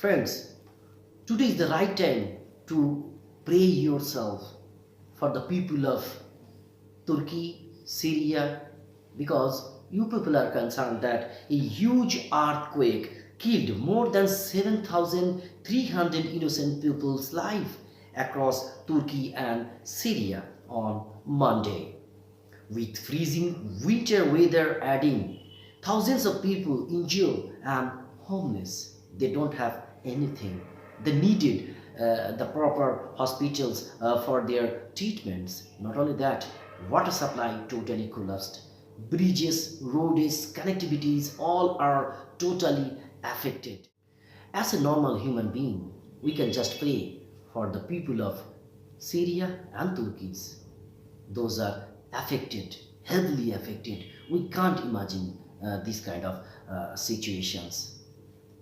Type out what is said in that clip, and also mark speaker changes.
Speaker 1: Friends, today is the right time to pray yourself for the people of Turkey, Syria, because you people are concerned that a huge earthquake killed more than 7,300 innocent people's life across Turkey and Syria on Monday. With freezing winter weather adding, thousands of people injured and homeless. They don't have anything. They needed the proper hospitals for their treatments. Not only that, water supply totally collapsed. Bridges, roads, connectivities, all are totally affected. As a normal human being, we can just pray for the people of Syria and Turkey. Those are affected, heavily affected. We can't imagine these kind of situations.